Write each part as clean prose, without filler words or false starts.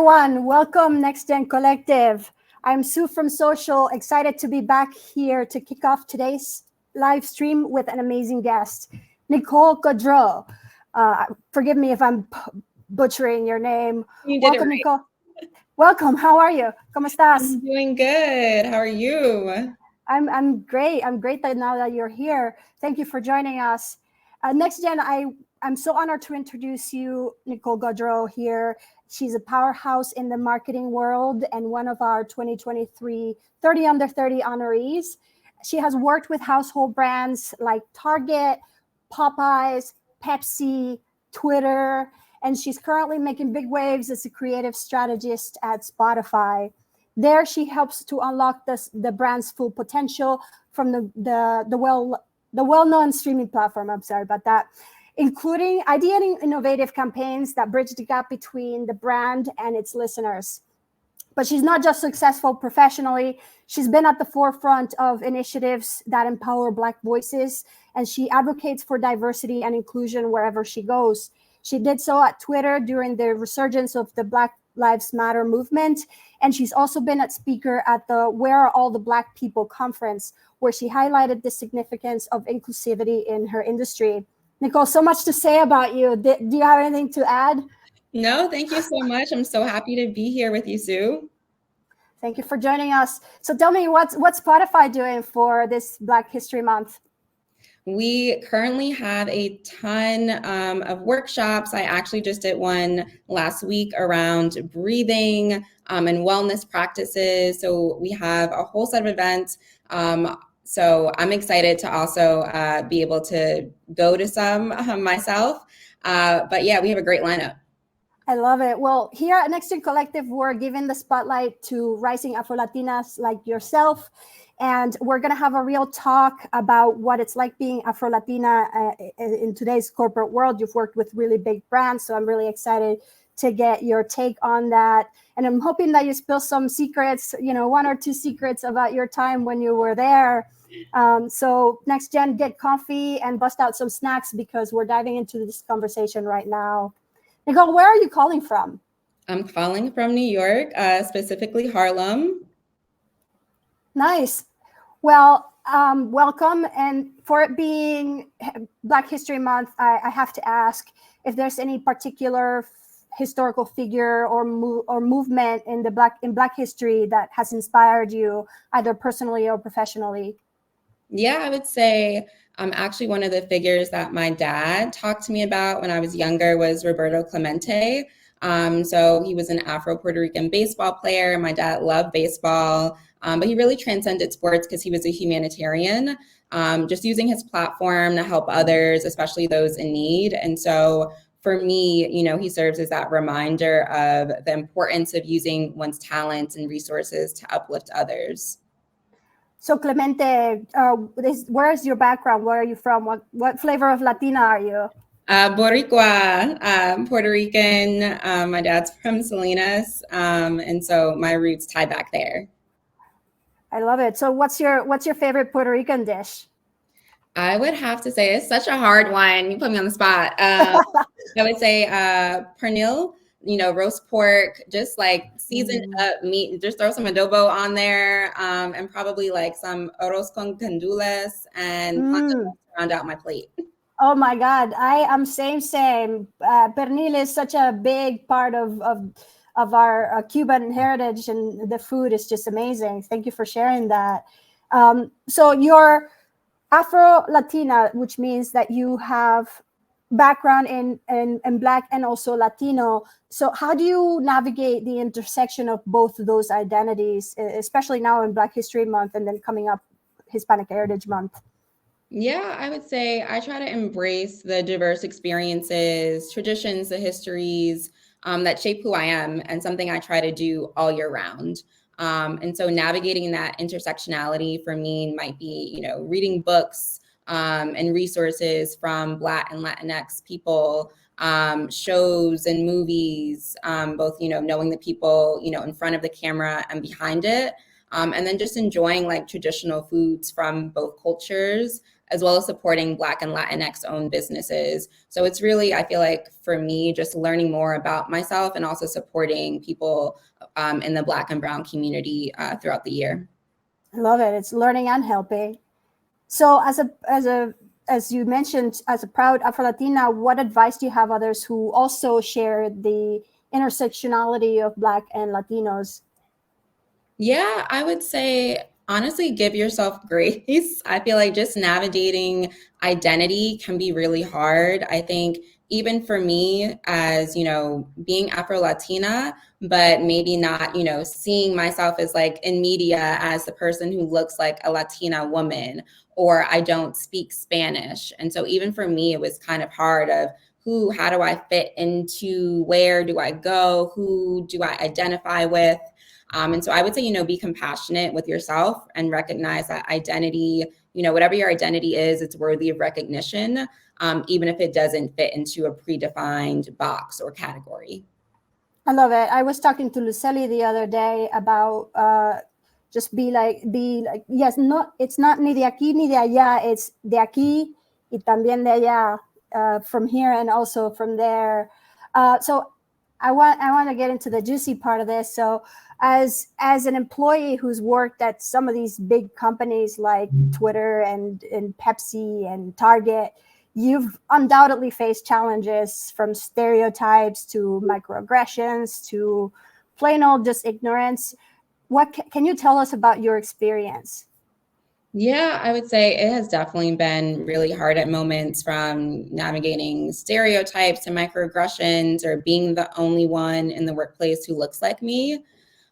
everyone. Welcome Next Gen Collective. I'm Sue from Social, excited to be back here to kick off today's live stream with an amazing guest, Nicole Godreau. Forgive me if I'm butchering your name. You did Welcome, it right. Nicole. Welcome. How are you? ¿Cómo estás? I'm doing good. How are you? I'm great. I'm great that now that you're here. Thank you for joining us. Next Gen, I'm so honored to introduce you, Nicole Godreau here. She's a powerhouse in the marketing world and one of our 2023 30 Under 30 honorees. She has worked with household brands like Target, Popeyes, Pepsi, Twitter, and she's currently making big waves as a creative strategist at Spotify. There, she helps to unlock the brand's full potential from the well-known streaming platform. I'm sorry about that, including ideating innovative campaigns that bridge the gap between the brand and its listeners. But she's not just successful professionally. She's been at the forefront of initiatives that empower Black voices, and she advocates for diversity and inclusion wherever she goes. She did so at Twitter during the resurgence of the Black Lives Matter movement. And she's also been a speaker at the Where Are All the Black People conference, where she highlighted the significance of inclusivity in her industry. Nicole, so much to say about you. Do you have anything to add? No, thank you so much. I'm so happy to be here with you, Sue. Thank you for joining us. So tell me, what's Spotify doing for this Black History Month? We currently have a ton of workshops. I actually just did one last week around breathing and wellness practices. So we have a whole set of events. So I'm excited to also be able to go to some myself. But yeah, we have a great lineup. I love it. Well, here at Next Gen Collective, we're giving the spotlight to rising Afro-Latinas like yourself. And we're going to have a real talk about what it's like being Afro-Latina in today's corporate world. You've worked with really big brands, so I'm really excited to get your take on that. And I'm hoping that you spill some secrets, one or two secrets about your time when you were there. So Next Gen, get comfy and bust out some snacks because we're diving into this conversation right now. Nicole, where are you calling from? I'm calling from New York, specifically Harlem. Nice. Well, welcome. And for it being Black History Month, I have to ask if there's any particular historical figure or movement in Black history that has inspired you, either personally or professionally. Yeah, I would say actually one of the figures that my dad talked to me about when I was younger was Roberto Clemente. So he was an Afro-Puerto Rican baseball player. My dad loved baseball, but he really transcended sports because he was a humanitarian, just using his platform to help others, especially those in need. And so for me, he serves as that reminder of the importance of using one's talents and resources to uplift others. So Clemente, where is your background? Where are you from? What flavor of Latina are you? Boricua, Puerto Rican. My dad's from Salinas, and so my roots tie back there. I love it. So what's your favorite Puerto Rican dish? I would have to say it's such a hard one. You put me on the spot. I would say pernil. Roast pork, just like seasoned up meat, just throw some adobo on there, and probably like some arroz con gandules and round out my plate. Oh my God, I am same. Pernil is such a big part of our Cuban heritage, and the food is just amazing. Thank you for sharing that. So you're Afro-Latina, which means that you have background in Black and also Latino. So how do you navigate the intersection of both of those identities, especially now in Black History Month and then coming up Hispanic Heritage Month? Yeah, I would say I try to embrace the diverse experiences, traditions, the histories that shape who I am, and something I try to do all year round. And so navigating that intersectionality for me might be, reading books and resources from Black and Latinx people, shows and movies, both, knowing the people, in front of the camera and behind it. and then just enjoying like traditional foods from both cultures, as well as supporting Black and Latinx owned businesses. So it's really, I feel like for me, just learning more about myself and also supporting people in the Black and Brown community throughout the year. I love it. It's learning and helping. So as you mentioned, as a proud Afro-Latina, what advice do you have others who also share the intersectionality of Black and Latinos? Yeah, I would say honestly, give yourself grace. I feel like just navigating identity can be really hard. I think even for me, as being Afro Latina, but maybe not, seeing myself as like in media as the person who looks like a Latina woman, or I don't speak Spanish. And so even for me, it was kind of hard of how do I fit into, where do I go? Who do I identify with? And so I would say, be compassionate with yourself and recognize that identity, whatever your identity is, it's worthy of recognition, even if it doesn't fit into a predefined box or category. I love it. I was talking to Lucely the other day about just be like, yes, no, it's not ni de aquí ni de allá, it's de aquí y también de allá, from here and also from there. So I want to get into the juicy part of this. So as an employee who's worked at some of these big companies like Twitter and Pepsi and Target, you've undoubtedly faced challenges from stereotypes to microaggressions to plain old just ignorance. What can you tell us about your experience? Yeah, I would say it has definitely been really hard at moments, from navigating stereotypes and microaggressions, or being the only one in the workplace who looks like me.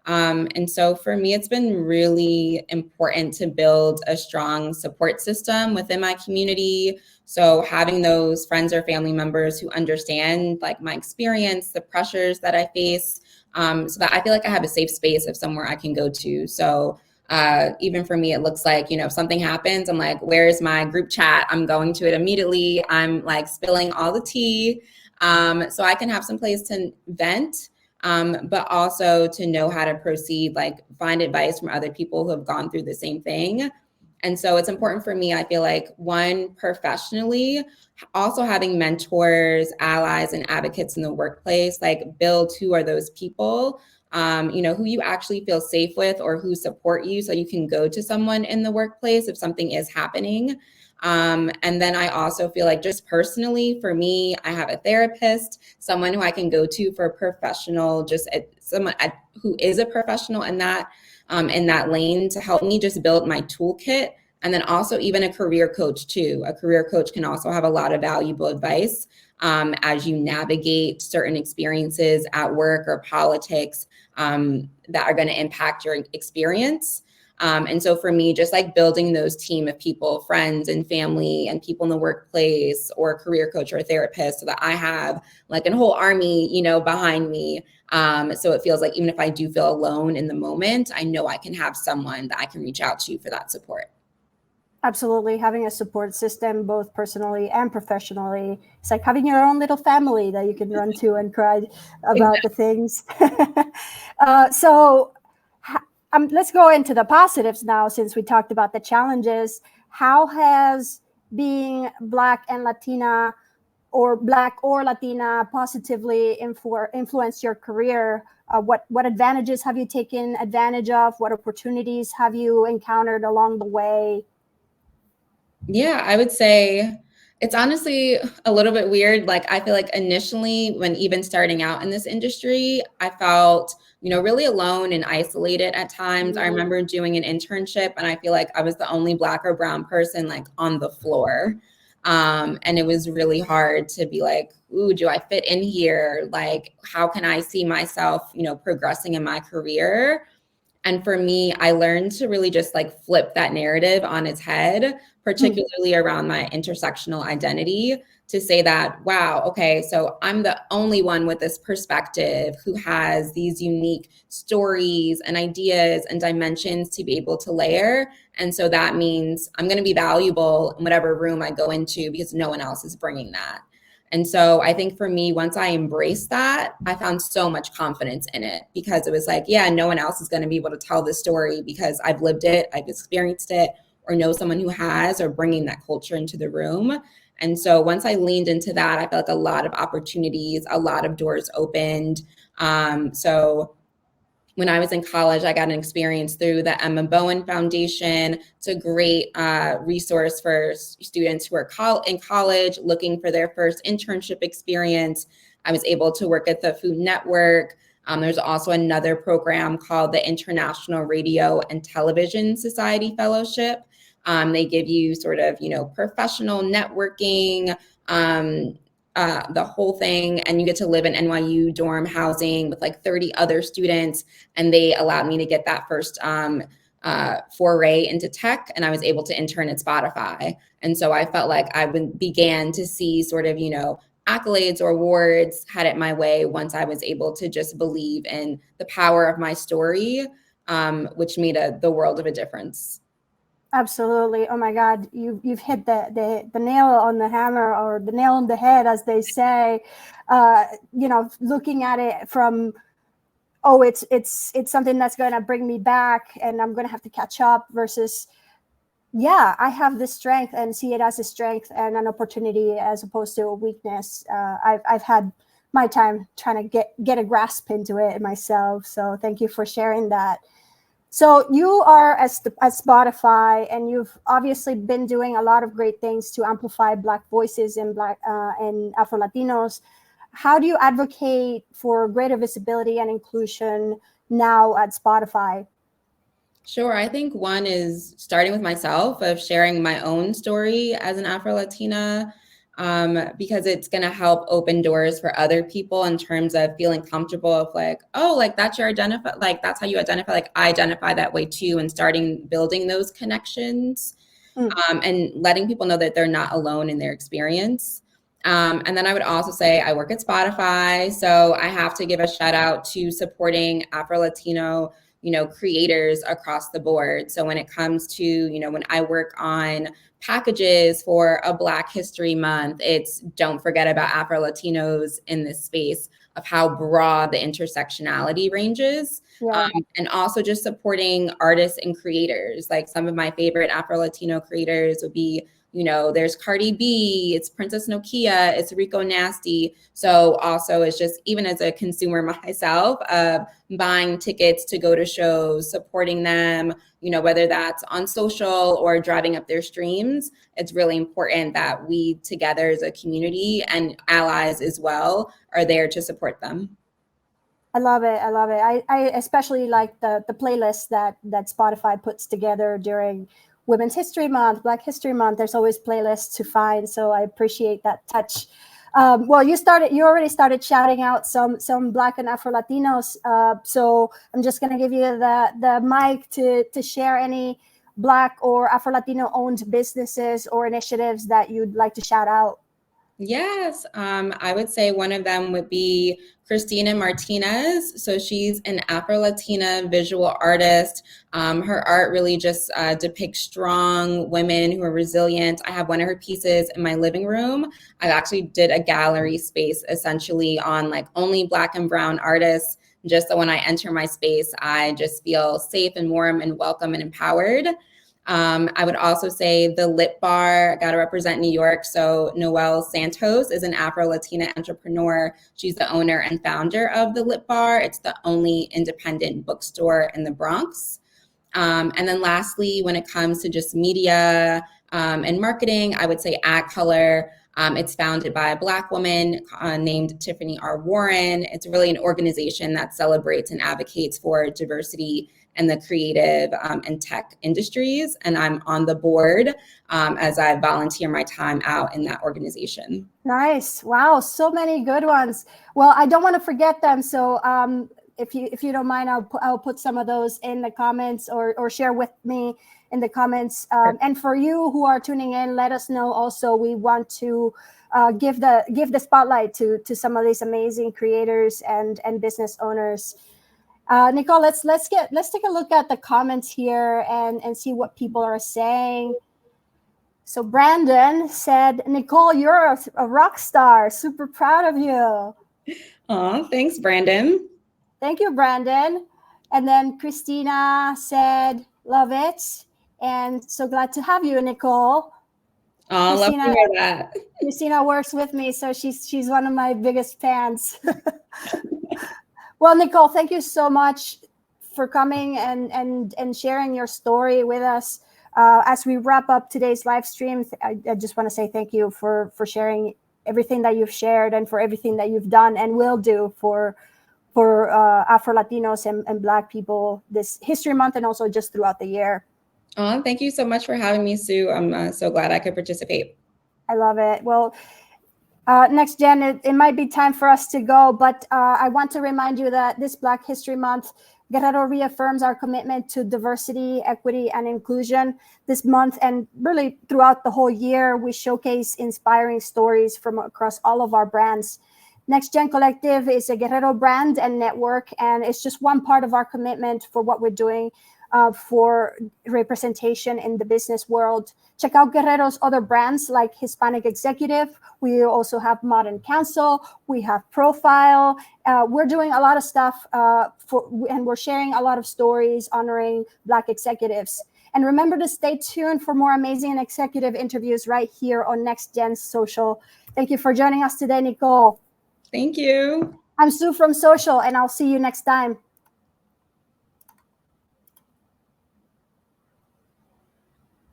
And so for me, it's been really important to build a strong support system within my community. So having those friends or family members who understand like my experience, the pressures that I face, so that I feel like I have a safe space of somewhere I can go to. So even for me, it looks like, if something happens, I'm like, where's my group chat? I'm going to it immediately. I'm like spilling all the tea, so I can have some place to vent. But also to know how to proceed, like find advice from other people who have gone through the same thing. And so it's important for me, I feel like, one, professionally, also having mentors, allies, and advocates in the workplace, like build who are those people, who you actually feel safe with or who support you, so you can go to someone in the workplace if something is happening. And then I also feel like, just personally, for me, I have a therapist, someone who I can go to for professional, someone who is a professional in that lane, to help me just build my toolkit. And then also even a career coach too. A career coach can also have a lot of valuable advice as you navigate certain experiences at work or politics that are going to impact your experience. And so for me, just like building those team of people, friends and family and people in the workplace, or a career coach or a therapist, so that I have like a whole army, behind me. So it feels like even if I do feel alone in the moment, I know I can have someone that I can reach out to for that support. Absolutely. Having a support system, both personally and professionally. It's like having your own little family that you can run to and cry about the things. So let's go into the positives now, since we talked about the challenges. How has being Black and Latina, or Black or Latina, positively influenced your career? What advantages have you taken advantage of? What opportunities have you encountered along the way? Yeah, I would say it's honestly a little bit weird. Like, I feel like initially, when even starting out in this industry, I felt, really alone and isolated at times. I remember doing an internship and I feel like I was the only Black or brown person like on the floor. And it was really hard to be like, ooh, do I fit in here? Like, how can I see myself, progressing in my career? And for me, I learned to really just like flip that narrative on its head, particularly around my intersectional identity, to say that, wow, okay, so I'm the only one with this perspective who has these unique stories and ideas and dimensions to be able to layer. And so that means I'm going to be valuable in whatever room I go into, because no one else is bringing that. And so I think for me, once I embraced that, I found so much confidence in it, because it was like, yeah, no one else is going to be able to tell this story because I've lived it, I've experienced it, or know someone who has, or bringing that culture into the room. And so once I leaned into that, I felt like a lot of opportunities, a lot of doors opened. So when I was in college, I got an experience through the Emma Bowen Foundation. It's a great resource for students who are in college looking for their first internship experience. I was able to work at the Food Network. There's also another program called the International Radio and Television Society Fellowship. They give you sort of, professional networking, the whole thing, and you get to live in NYU dorm housing with like 30 other students. And they allowed me to get that first foray into tech, and I was able to intern at Spotify. And so I felt like I began to see sort of, accolades or awards had it my way once I was able to just believe in the power of my story, which made the world of a difference. Absolutely. Oh my God, you've hit the nail on the hammer, or the nail on the head, as they say. Looking at it from, oh, it's something that's going to bring me back, and I'm going to have to catch up, versus, yeah, I have this strength, and see it as a strength and an opportunity as opposed to a weakness. I've had my time trying to get a grasp into it myself. So thank you for sharing that. So you are at Spotify, and you've obviously been doing a lot of great things to amplify Black voices and and Afro-Latinos. How do you advocate for greater visibility and inclusion now at Spotify? Sure. I think one is starting with myself, of sharing my own story as an Afro-Latina, because it's going to help open doors for other people in terms of feeling comfortable of like, oh, like that's your identify, like that's how you identify, like I identify that way too, and starting building those connections, and letting people know that they're not alone in their experience. And then I would also say I work at Spotify, so I have to give a shout out to supporting Afro-Latino creators across the board. So when it comes to, when I work on packages for a Black History Month, it's don't forget about Afro-Latinos in this space, of how broad the intersectionality ranges. Yeah. And also just supporting artists and creators. Like some of my favorite Afro-Latino creators would be, there's Cardi B, it's Princess Nokia, it's Rico Nasty. So also it's just, even as a consumer myself, buying tickets to go to shows, supporting them, whether that's on social or driving up their streams. It's really important that we together as a community, and allies as well, are there to support them. I love it. I love it. I especially like the playlist that Spotify puts together during Women's History Month, Black History Month. There's always playlists to find. So I appreciate that touch. Well, you already started shouting out some Black and Afro Latinos. So I'm just going to give you the mic to share any Black or Afro Latino owned businesses or initiatives that you'd like to shout out. Yes, I would say one of them would be Christina Martinez. So she's an Afro-Latina visual artist. Her art really just depicts strong women who are resilient. I have one of her pieces in my living room. I actually did a gallery space essentially on like only Black and brown artists, just so when I enter my space, I just feel safe and warm and welcome and empowered. I would also say the Lit Bar, got to represent New York. So Noelle Santos is an Afro-Latina entrepreneur. She's the owner and founder of the Lit Bar. It's the only independent bookstore in the Bronx. And then lastly, when it comes to just media and marketing, I would say AdColor. It's founded by a Black woman named Tiffany R. Warren. It's really an organization that celebrates and advocates for diversity in the creative and tech industries. And I'm on the board as I volunteer my time out in that organization. Nice. Wow. So many good ones. Well, I don't want to forget them. So if you don't mind, I'll put some of those in the comments, or share with me in the comments. And for you who are tuning in, let us know also. We want to give the spotlight to some of these amazing creators and business owners. Nicole, let's take a look at the comments here and see what people are saying. So Brandon said, Nicole, you're a rock star. Super proud of you. Oh, thanks, Brandon. Thank you, Brandon. And then Christina said, love it. And so glad to have you, Nicole. Oh, love to hear that. Christina works with me, so she's one of my biggest fans. Well, Nicole, thank you so much for coming and sharing your story with us. As we wrap up today's live stream, I just want to say thank you for sharing everything that you've shared and for everything that you've done and will do for Afro-Latinos and Black people this History Month and also just throughout the year. Oh, thank you so much for having me, Sue. I'm so glad I could participate. I love it. Well, next gen, it might be time for us to go, but I want to remind you that this Black History Month, Guerrero reaffirms our commitment to diversity, equity, and inclusion. This month and really throughout the whole year, we showcase inspiring stories from across all of our brands. Next Gen Collective is a Guerrero brand and network, and it's just one part of our commitment for what we're doing for representation in the business world. Check out Guerrero's other brands like Hispanic Executive. We also have Modern Council. We have Profile. We're doing a lot of stuff and we're sharing a lot of stories honoring Black executives. And remember to stay tuned for more amazing executive interviews right here on Next Gen Social. Thank you for joining us today, Nicole. Thank you. I'm Sue from Social, and I'll see you next time.